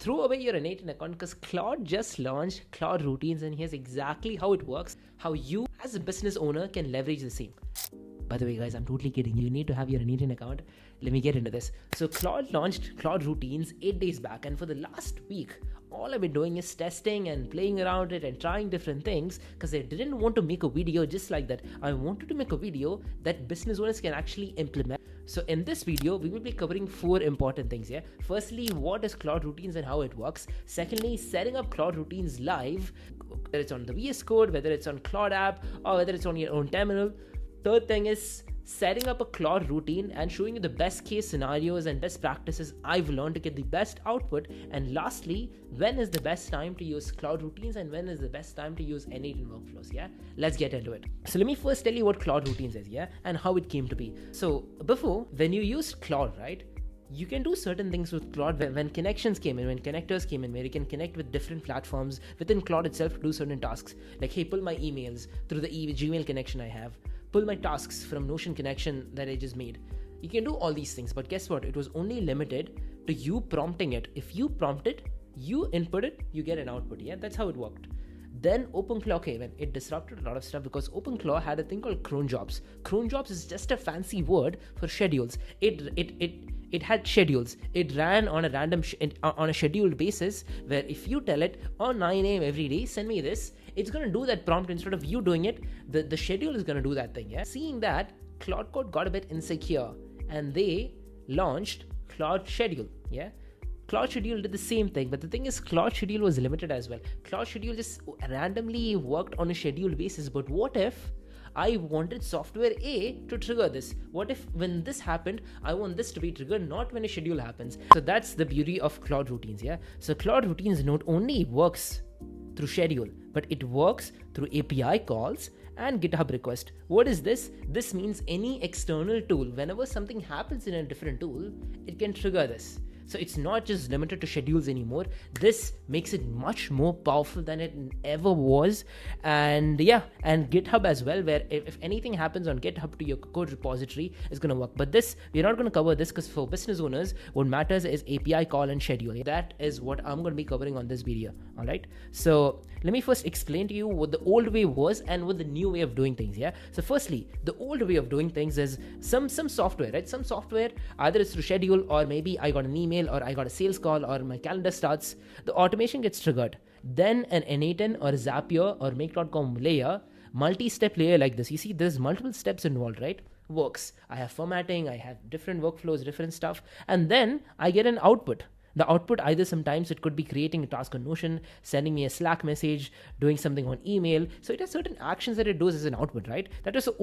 throw away your N8N account because Claude just launched Claude Routines, and here's exactly how it works, how you as a business owner can leverage the same. By the way, guys, I'm totally kidding. You need to have your N8N account. Let me get into this. So Claude launched Claude Routines 8 days back, and for the last week, all I've been doing is testing and playing around it and trying different things because I didn't want to make a video just like that. I wanted to make a video that business owners can actually implement. So in this video, we will be covering 4 important things here. Firstly, what is Claude Routines and how it works. Secondly, setting up Claude Routines live, whether it's on the VS Code, whether it's on Claude app, or whether it's on your own terminal. Third thing is setting up a Claude routine and showing you the best case scenarios and best practices I've learned to get the best output. And lastly, when is the best time to use Claude routines and when is the best time to use N8N workflows. Yeah, let's get into it. So let me first tell you what Claude routines is, yeah, and how it came to be. So before, when you used Claude, right, you can do certain things with Claude when connections came in, when connectors came in, where you can connect with different platforms within Claude itself to do certain tasks. Like, hey, pull my emails through the Gmail connection I have. Pull my tasks from Notion connection that I just made. You can do all these things, but guess what? It was only limited to you prompting it. If you prompt it, you input it, you get an output. Yeah, that's how it worked. Then OpenClaw came in. It disrupted a lot of stuff because OpenClaw had a thing called cron jobs. Cron jobs is just a fancy word for schedules. It had schedules. It ran on a on a scheduled basis where if you tell it on 9 a.m. every day, send me this, it's going to do that prompt instead of you doing it. The schedule is going to do that thing. Yeah. Seeing that, Claude Code got a bit insecure and they launched Claude Schedule. Yeah. Claude Schedule did the same thing, but the thing is Claude Schedule was limited as well. Claude Schedule just randomly worked on a scheduled basis. But what if I wanted software A to trigger this? What if when this happened, I want this to be triggered, not when a schedule happens? So that's the beauty of Claude Routines, yeah? So Claude Routines not only works through schedule, but it works through API calls and GitHub request. What is this? This means any external tool, whenever something happens in a different tool, it can trigger this. So it's not just limited to schedules anymore. This makes it much more powerful than it ever was. And yeah, and GitHub as well, where if anything happens on GitHub to your code repository, it's going to work. But this, we're not going to cover this because for business owners, what matters is API call and schedule. That is what I'm going to be covering on this video. All right. So let me first explain to you what the old way was and what the new way of doing things. Yeah. So firstly, the old way of doing things is some software, right? Some software, either it's through schedule or maybe I got an email or I got a sales call or my calendar starts, the automation gets triggered. Then an N8N or Zapier or make.com layer, multi-step layer like this. You see, there's multiple steps involved, right? Works. I have formatting, I have different workflows, different stuff. And then I get an output. The output, either sometimes it could be creating a task on Notion, sending me a Slack message, doing something on email. So it has certain actions that it does as an output, right? That was the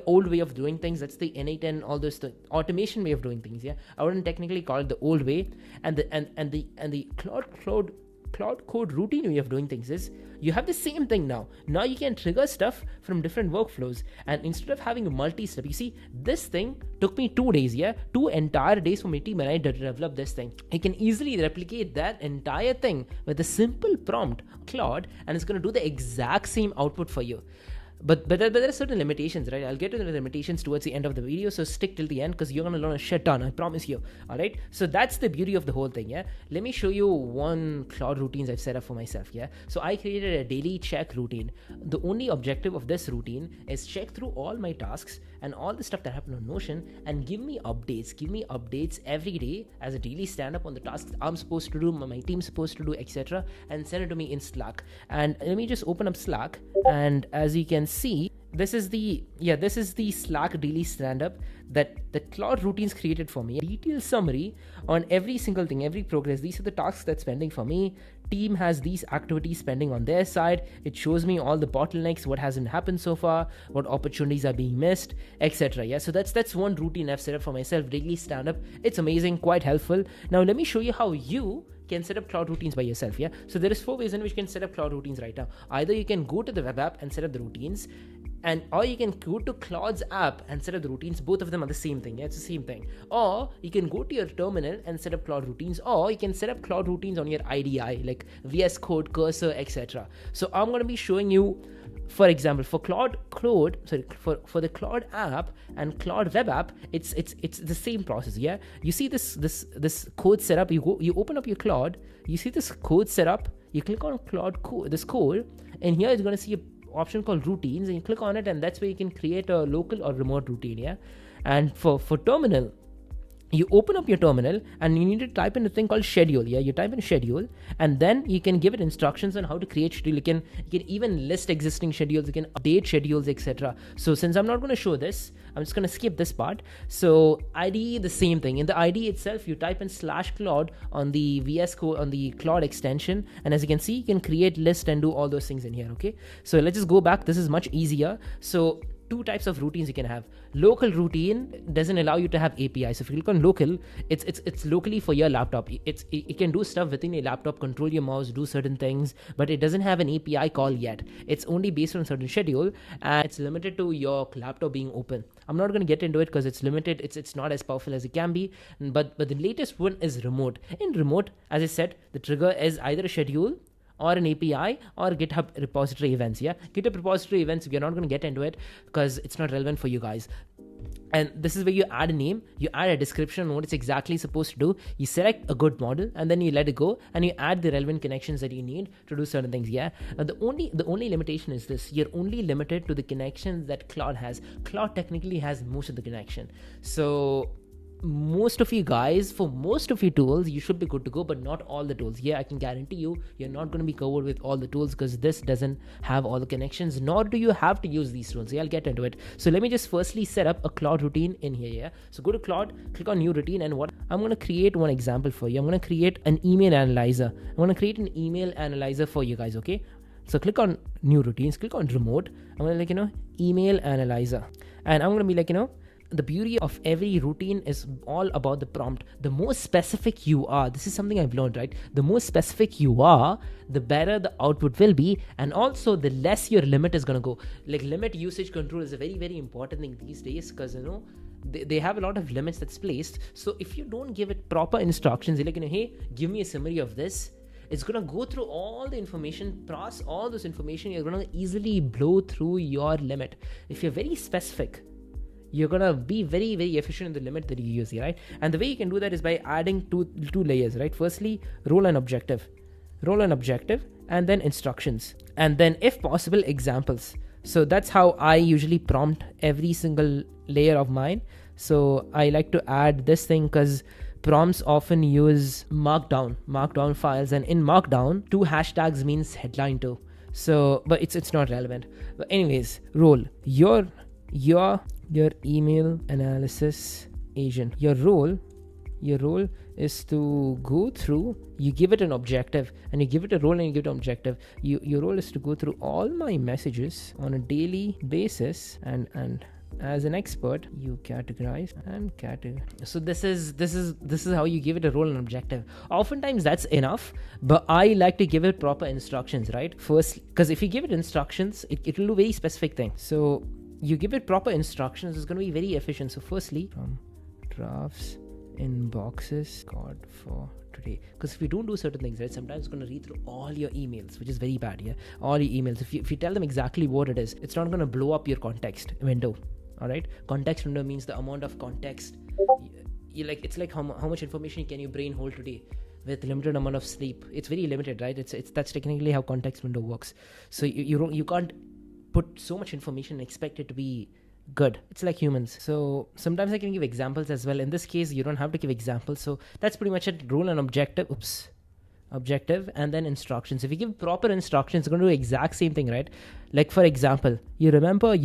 old way of doing things. That's the N8N, all this, the automation way of doing things. Yeah, I wouldn't technically call it the old way. And the Claude Code routine way of doing things is you have the same thing now. Now you can trigger stuff from different workflows, and instead of having a multi-step, you see, this thing took me 2 days, yeah, 2 entire days for my team when I developed this thing. I can easily replicate that entire thing with a simple prompt, Claude, and it's going to do the exact same output for you. But there are certain limitations, right? I'll get to the limitations towards the end of the video, so stick till the end because you're going to learn a shit ton, I promise you. All right? So that's the beauty of the whole thing, yeah? Let me show you one Claude routines I've set up for myself, yeah? So I created a daily check routine. The only objective of this routine is check through all my tasks and all the stuff that happened on Notion and give me updates every day as a daily stand-up on the tasks I'm supposed to do, my team's supposed to do, etc. and send it to me in Slack. And let me just open up Slack, and as you can see, this is the Slack daily stand-up that Claude Routines created for me. A detailed summary on every single thing, every progress. These are the tasks that's pending for me. Team has these activities pending on their side. It shows me all the bottlenecks, what hasn't happened so far, what opportunities are being missed, etc. Yeah, so that's one routine I've set up for myself, daily stand-up. It's amazing, quite helpful. Now let me show you how you can set up Claude Routines by yourself. Yeah, so there is 4 ways in which you can set up Claude Routines right now. Either you can go to the web app and set up the routines, or you can go to Claude's app and set up the routines. Both of them are the same thing. Yeah, it's the same thing. Or you can go to your terminal and set up Claude Routines, or you can set up Claude Routines on your IDE like VS Code, Cursor, etc. So I'm going to be showing you for example, for for the Claude app and Claude web app, it's the same process. Yeah, you see this code setup. You open up your Claude, you see this code setup. You click on this code, and here it's going to see an option called routines, and you click on it, and that's where you can create a local or remote routine. Yeah, and for terminal, you open up your terminal and you need to type in a thing called schedule. Yeah, you type in schedule, and then you can give it instructions on how to create schedule. You can even list existing schedules, you can update schedules, etc. So since I'm not going to show this, I'm just going to skip this part. So IDE, the same thing. In the IDE itself, you type in /Claude on the VS Code, on the Claude extension, and as you can see, you can create list and do all those things in here. Okay, so let's just go back. This is much easier. So two types of routines you can have. Local routine doesn't allow you to have API. So if you click on local, it's locally for your laptop. It can do stuff within your laptop, control your mouse, do certain things, but it doesn't have an API call yet. It's only based on a certain schedule, and it's limited to your laptop being open. I'm not going to get into it because it's limited. It's not as powerful as it can be. But the latest one is remote. In remote, as I said, the trigger is either a schedule or an API or GitHub repository events. Yeah, GitHub repository events, we're not going to get into it because it's not relevant for you guys. And this is where you add a name, you add a description on what it's exactly supposed to do, you select a good model, and then you let it go, and you add the relevant connections that you need to do certain things. Yeah, the only limitation is this: you're only limited to the connections that Claude has. Claude technically has most of the connection. So most of you guys, for most of your tools, you should be good to go, but not all the tools. Yeah, I can guarantee you're not going to be covered with all the tools because this doesn't have all the connections, nor do you have to use these tools. Yeah, I'll get into it. So let me just firstly set up a Claude routine in here. Yeah, so go to Claude, click on new routine, and what I'm going to create one example for you. I'm going to create an email analyzer. I'm going to create an email analyzer for you guys. Okay, so click on new routines, click on remote. I'm going to email analyzer, and I'm going to be the beauty of every routine is all about the prompt. The more specific you are, this is something I've learned, right? The more specific you are, the better the output will be, and also the less your limit is going to go. Like limit usage control is a very, very important thing these days because, they have a lot of limits that's placed. So if you don't give it proper instructions, you're like, hey, give me a summary of this, it's going to go through all the information, process all this information, you're going to easily blow through your limit. If you're very specific, you're gonna be very, very efficient in the limit that you use here, right? And the way you can do that is by adding two layers, right? Firstly, role and objective, and then instructions, and then if possible, examples. So that's how I usually prompt every single layer of mine. So I like to add this thing because prompts often use markdown files, and in markdown, 2 hashtags means headline too. So, but it's not relevant. But anyways, role, your email analysis agent. Your role is to go through, you give it an objective, and you give it a role and you give it an objective. Your role is to go through all my messages on a daily basis, and as an expert, you categorize and So this is how you give it a role and objective. Oftentimes that's enough, but I like to give it proper instructions, right? First, because if you give it instructions, it will do very specific things. So you give it proper instructions, it's going to be very efficient. So firstly, from drafts in boxes, God for today. Because if you don't do certain things, right, sometimes it's going to read through all your emails, which is very bad. Yeah, all your emails. If you tell them exactly what it is, it's not going to blow up your context window. All right, context window means the amount of context. It's like how much information can your brain hold today with limited amount of sleep. It's very limited, right? That's technically how context window works. So you can't put so much information and expect it to be good. It's like humans. So sometimes I can give examples as well. In this case, you don't have to give examples. So that's pretty much it. Role and objective. Objective and then instructions. If you give proper instructions, it's going to do exact same thing, right? Like for example, you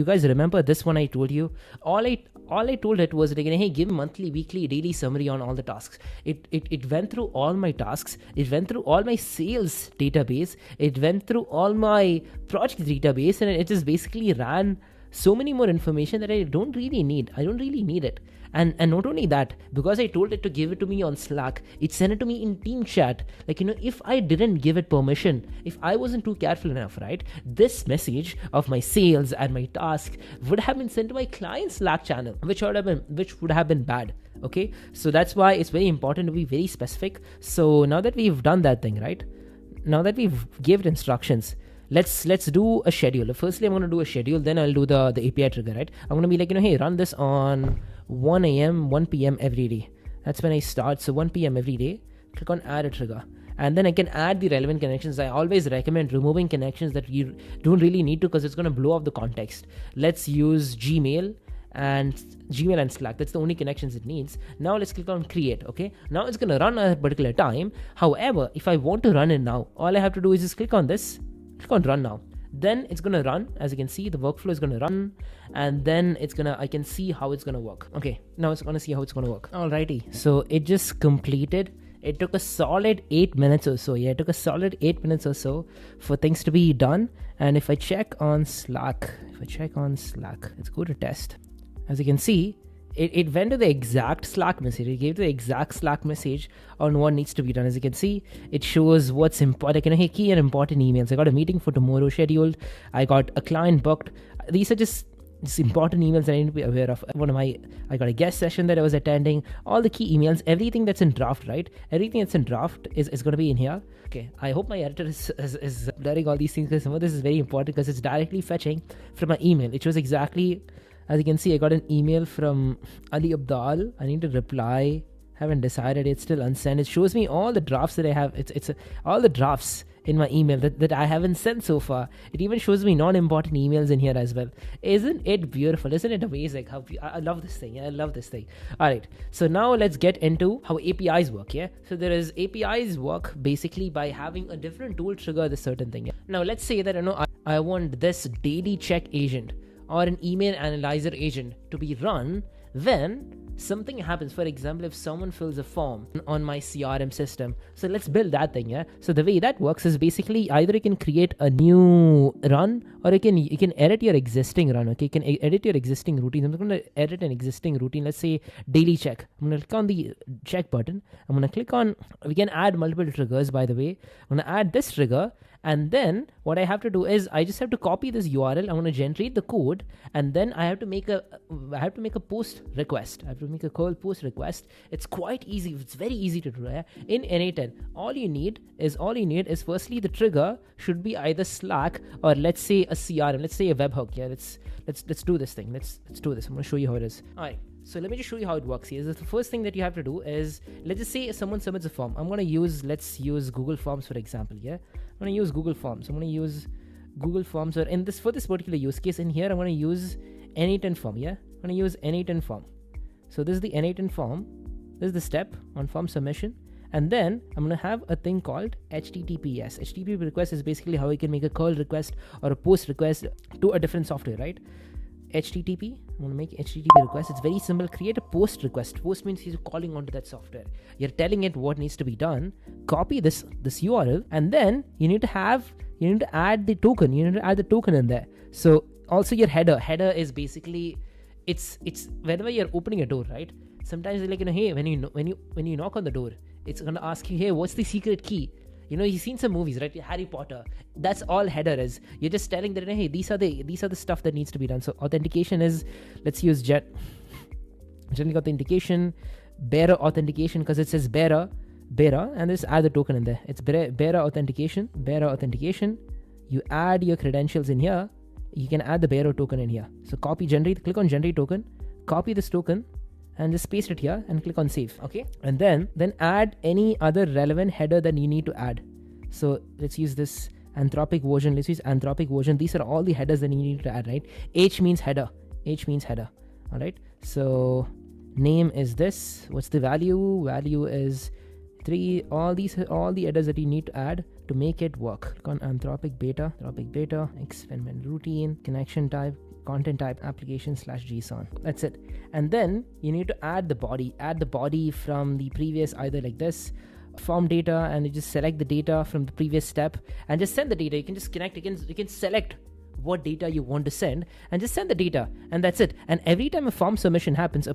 guys remember this one I told you? All I told it was like, hey, give monthly, weekly, daily summary on all the tasks. It went through all my tasks. It went through all my sales database. It went through all my project database, and it just basically ran so many more information that I don't really need. I don't really need it. And not only that, because I told it to give it to me on Slack, it sent it to me in team chat. Like, if I didn't give it permission, if I wasn't too careful enough, right, this message of my sales and my task would have been sent to my client's Slack channel, which would have been bad. Okay, so that's why it's very important to be very specific. So now that we've done that thing, right, now that we've given instructions, let's do a schedule. Firstly, I'm going to do a schedule, then I'll do the API trigger, right? I'm going to be like, hey, run this on 1 a.m., 1 p.m. every day. That's when I start. So 1 p.m. every day, click on add a trigger. And then I can add the relevant connections. I always recommend removing connections that you don't really need to, because it's going to blow off the context. Let's use Gmail and Slack. That's the only connections it needs. Now let's click on create. Okay, now it's going to run at a particular time. However, if I want to run it now, all I have to do is just click on this, click on run now. Then it's going to run. As you can see, the workflow is going to run, and then I can see how it's going to work. Okay, now it's going to see how it's going to work. Alrighty, so it just completed. It took a solid 8 minutes or so. Yeah, it took a solid 8 minutes or so for things to be done. And if I check on Slack, let's go to test. As you can see, it went to the exact Slack message. It gave the exact Slack message on what needs to be done. As you can see, it shows what's important. Hey, key and important emails. I got a meeting for tomorrow scheduled. I got a client booked. These are just important emails that I need to be aware of. I got a guest session that I was attending. All the key emails, everything that's in draft, right? Everything that's in draft is going to be in here. Okay, I hope my editor is blurring all these things, because some of this is very important, because it's directly fetching from my email. It shows exactly, as you can see, I got an email from Ali Abdal. I need to reply. Haven't decided. It's still unsent. It shows me all the drafts that I have. It's all the drafts in my email that I haven't sent so far. It even shows me non-important emails in here as well. Isn't it beautiful? Isn't it amazing? I love this thing. I love this thing. All right. So now let's get into how APIs work. Yeah. So there is APIs work basically by having a different tool trigger this certain thing. Yeah? Now let's say that I want this daily check agent or an email analyzer agent to be run when something happens. For example, if someone fills a form on my CRM system, so let's build that thing. Yeah, so the way that works is basically either you can create a new run, or you can edit your existing run. Okay, you can edit your existing routine. I'm going to edit an existing routine. Let's say daily check. I'm going to click on the check button. I'm going to click on, we can add multiple triggers, by the way. I'm going to add this trigger, and then what I have to do is I just have to copy this URL. I'm going to generate the code, and then I have to make a post request. I have to make a curl post request. It's quite easy. It's very easy to do. Yeah? In N8N, all you need is firstly the trigger should be either Slack or let's say a CRM. Let's say a webhook. Yeah, let's do this thing. Let's do this. I'm going to show you how it is. All right. So let me just show you how it works here. The first thing that you have to do is, let's just say someone submits a form. Let's use Google Forms for example. Yeah, I'm going to use Google Forms. I'm going to use Google Forms, or for this particular use case in here, I'm going to use N8N form. Yeah, I'm going to use N8N form. So this is the N8N form. This is the step on form submission. And then I'm going to have a thing called HTTPS. HTTP request is basically how you can make a curl request or a post request to a different software, right? HTTP, I'm going to make HTTP request. It's very simple. Create a post request. Post means you're calling onto that software. You're telling it what needs to be done. Copy this URL, and then you need to add the token. You need to add the token in there. So also your header. Header is basically, it's whenever you're opening a door, right? Sometimes like, hey, when you knock on the door, it's going to ask you, hey, what's the secret key? You've seen some movies, right? Harry Potter. That's all header is. You're just telling that, hey, these are the stuff that needs to be done. So authentication is, let's use general authentication, bearer authentication, because it says bearer, and just add the token in there. It's bearer authentication. You add your credentials in here. You can add the bearer token in here. So click on generate token, copy this token, and just paste it here and click on save. Okay, and then add any other relevant header that you need to add. So let's use this Anthropic version. These are all the headers that you need to add, right? H means header. All right, so name is this. What's the value? Value is 3. All the headers that you need to add to make it work. Click on Anthropic beta, experiment routine, connection type, content type, application /JSON. That's it. And then you need to add the body from the previous, either like this form data, and you just select the data from the previous step and just send the data. You can just connect. You can select what data you want to send, and just send the data, and that's it. And every time a form submission happens,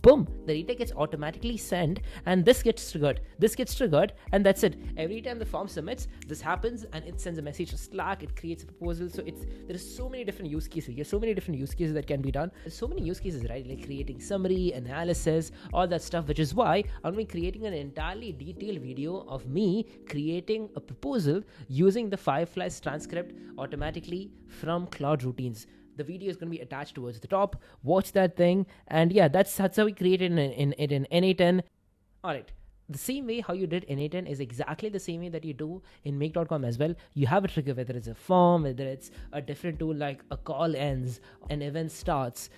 boom, the data gets automatically sent, and this gets triggered, and that's it. Every time the form submits, this happens, and it sends a message to Slack, it creates a proposal. So there is so many different use cases. There's so many different use cases that can be done. There's so many use cases, right? Like creating summary, analysis, all that stuff, which is why I'm going to be creating an entirely detailed video of me creating a proposal using the Fireflies transcript automatically from Claude Routines. The video is going to be attached towards the top. Watch that thing. And yeah, that's how we created in N8N. All right. The same way how you did N8N is exactly the same way that you do in make.com as well. You have a trigger, whether it's a form, whether it's a different tool like a call ends, an event starts.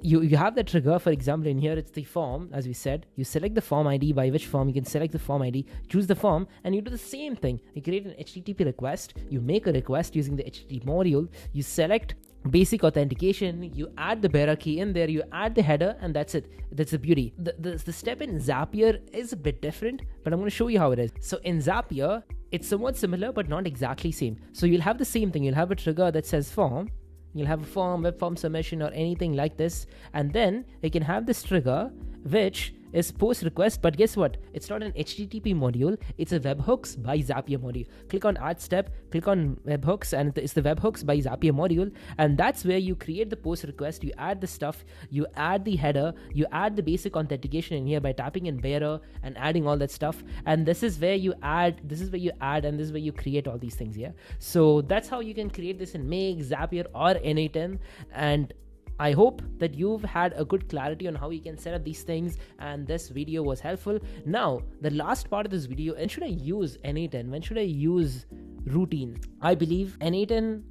You have the trigger. For example, in here it's the form. As we said, you select the form ID. By which form? You can select the form ID, choose the form, and you do the same thing. You create an HTTP request. You make a request using the HTTP module. You select basic authentication, you add the bearer key in there, you add the header, and that's it. That's the beauty. The step in Zapier is a bit different, but I'm going to show you how it is. So in Zapier, it's somewhat similar, but not exactly same. So you'll have the same thing. You'll have a trigger that says form. You'll have a form, web form submission, or anything like this. And then you can have this trigger, which is post request, but guess what? It's not an HTTP module, it's a webhooks by Zapier module. Click on add step, click on webhooks, and it's the webhooks by Zapier module, and that's where you create the post request, you add the stuff, you add the header, you add the basic authentication in here by tapping in bearer and adding all that stuff, and this is where you add, and this is where you create all these things, yeah? So that's how you can create this in Make, Zapier, or N8N, and I hope that you've had a good clarity on how you can set up these things, and this video was helpful. Now, the last part of this video, when should I use N8N? When should I use routine? I believe N8N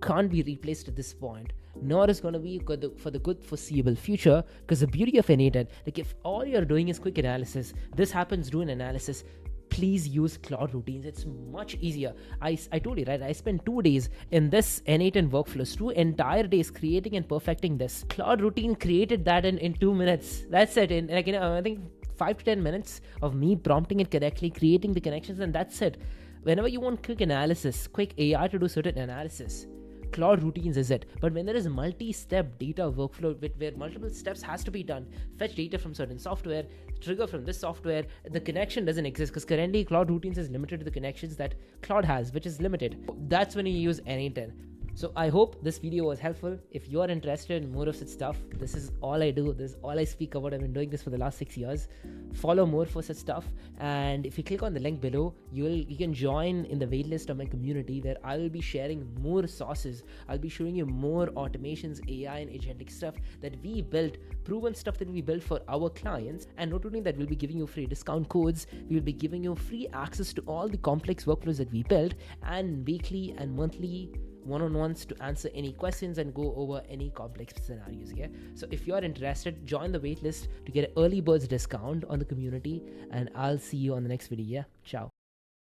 can't be replaced at this point, nor is going to be for the good foreseeable future, because the beauty of N8N, like if all you're doing is quick analysis, this happens, do an analysis, please use Claude Routines. It's much easier. I told you, right? I spent 2 days in this N8N workflows, 2 entire days creating and perfecting this. Claude Routine created that in 2 minutes. That's it. In I think 5 to 10 minutes of me prompting it correctly, creating the connections, and that's it. Whenever you want quick analysis, quick AI to do certain analysis, Claude Routines is it. But when there is a multi-step data workflow where multiple steps has to be done, fetch data from certain software, trigger from this software, the connection doesn't exist, because currently Claude Routines is limited to the connections that Claude has, which is limited. That's when you use N8N. So I hope this video was helpful. If you are interested in more of such stuff, this is all I do. This is all I speak about. I've been doing this for the last 6 years. Follow more for such stuff. And if you click on the link below, you can join in the waitlist of my community, where I will be sharing more sources. I'll be showing you more automations, AI and agentic stuff that we built, proven stuff that we built for our clients. And not only that, we'll be giving you free discount codes. We'll be giving you free access to all the complex workflows that we built, and weekly and monthly one-on-ones to answer any questions and go over any complex scenarios. Yeah, so if you're interested, join the waitlist to get an early birds discount on the community, and I'll see you on the next video. Yeah, ciao.